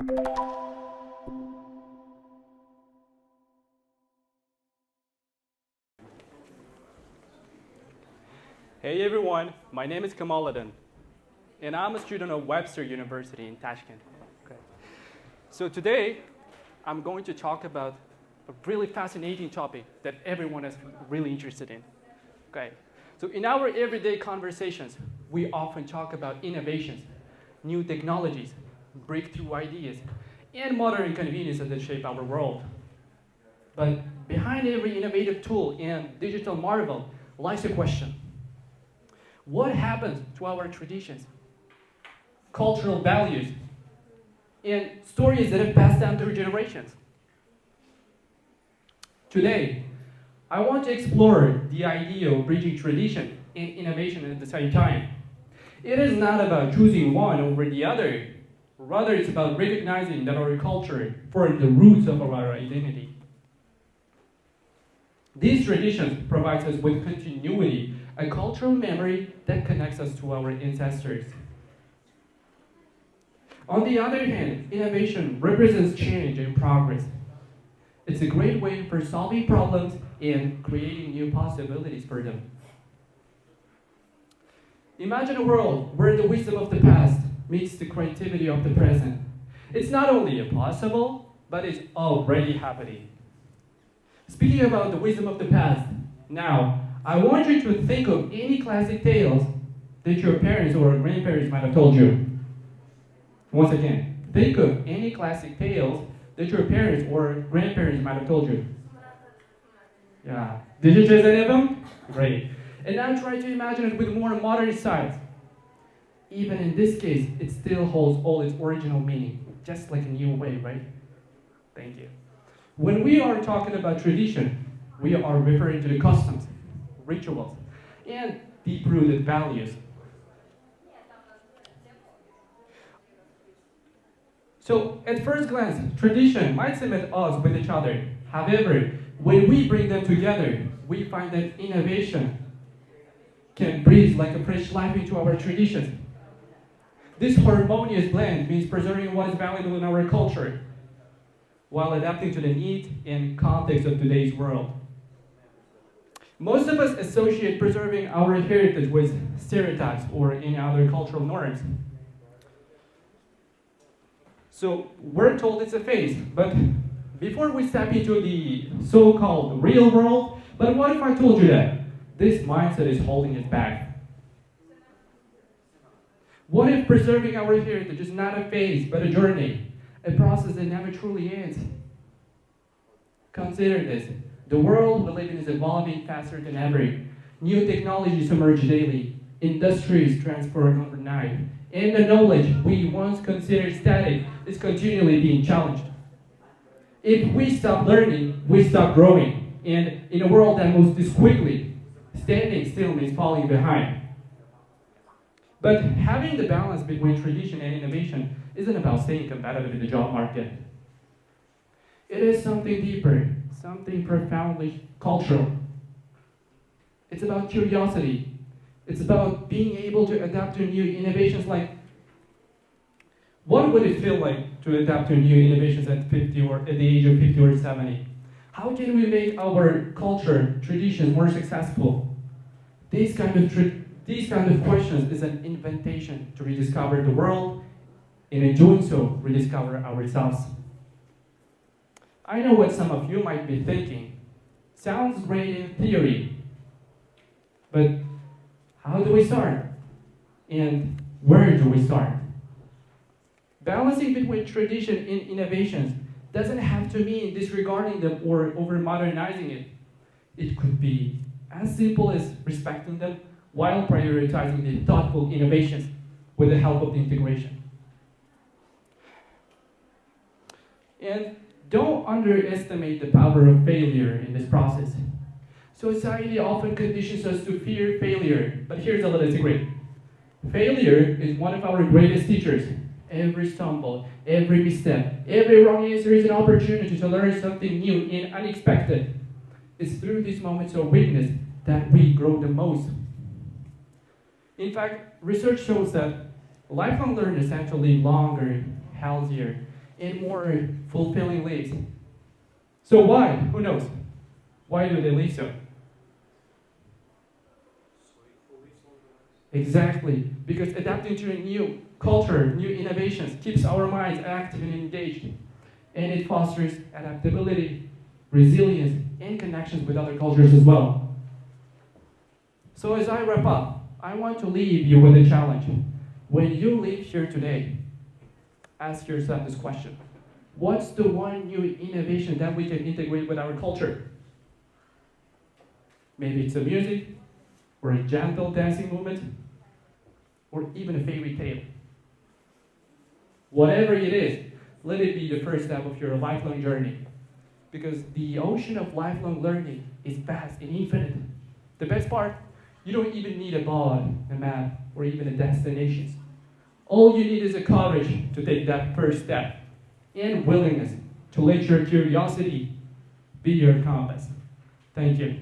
Hey everyone, my name is Komoliddin, and I'm a student of Webster University in Tashkent. Okay. So today, I'm going to talk about a really fascinating topic that everyone is really interested in. Okay. So in our everyday conversations, we often talk about innovations, new technologies, breakthrough ideas, and modern conveniences that shape our world. But behind every innovative tool and digital marvel lies a question. What happens to our traditions, cultural values, and stories that have passed down through generations? Today, I want to explore the idea of bridging tradition and innovation at the same time. It is not about choosing one over the other. Rather, it's about recognizing that our culture forms the roots of our identity. These traditions provide us with continuity, a cultural memory that connects us to our ancestors. On the other hand, innovation represents change and progress. It's a great way for solving problems and creating new possibilities for them. Imagine a world where the wisdom of the past meets the creativity of the present. It's not only impossible, but it's already happening. Speaking about the wisdom of the past, now, I want you to think of any classic tales that your parents or grandparents might have told you. Once again, think of any classic tales that your parents or grandparents might have told you. Yeah. Did you choose any of them? Great. And now try to imagine it with more modern sides. Even in this case, it still holds all its original meaning, just like a new way, right? Thank you. When we are talking about tradition, we are referring to the customs, rituals, and deep-rooted values. So, at first glance, tradition might seem at odds with each other. However, when we bring them together, we find that innovation can breathe like a fresh life into our traditions. This harmonious blend means preserving what is valuable in our culture, while adapting to the needs and context of today's world. Most of us associate preserving our heritage with stereotypes or any other cultural norms. So we're told it's a phase, but before we step into the so-called real world, but what if I told you that this mindset is holding us back? What if preserving our heritage is not a phase, but a journey, a process that never truly ends? Consider this. The world we live in is evolving faster than ever. New technologies emerge daily. Industries transform overnight. And the knowledge we once considered static is continually being challenged. If we stop learning, we stop growing. And in a world that moves this quickly, standing still means falling behind. But having the balance between tradition and innovation isn't about staying competitive in the job market. It is something deeper, something profoundly cultural. It's about curiosity. It's about being able to adapt to new innovations like, what would it feel like to adapt to new innovations at 50 or at the age of 50 or 70? How can we make our culture, traditions more successful? These kind of questions is an invitation to rediscover the world, and in doing so, rediscover ourselves. I know what some of you might be thinking. Sounds great in theory, but how do we start? And where do we start? Balancing between tradition and innovations doesn't have to mean disregarding them or over-modernizing it. It could be as simple as respecting them while prioritizing the thoughtful innovations with the help of the integration. And don't underestimate the power of failure in this process. Society often conditions us to fear failure, but here's a little secret. Failure is one of our greatest teachers. Every stumble, every misstep, every wrong answer is an opportunity to learn something new and unexpected. It's through these moments of weakness that we grow the most. In fact, research shows that lifelong learners actually longer, healthier, and more fulfilling lives. So why? Who knows? Why do they live so? Exactly, because adapting to a new culture, new innovations, keeps our minds active and engaged. And it fosters adaptability, resilience, and connections with other cultures as well. So as I wrap up, I want to leave you with a challenge. When you leave here today, ask yourself this question. What's the one new innovation that we can integrate with our culture? Maybe it's a music, or a gentle dancing movement, or even a fairy tale. Whatever it is, let it be the first step of your lifelong journey. Because the ocean of lifelong learning is vast and infinite. The best part, you don't even need a board, a map, or even a destination. All you need is a courage to take that first step and willingness to let your curiosity be your compass. Thank you.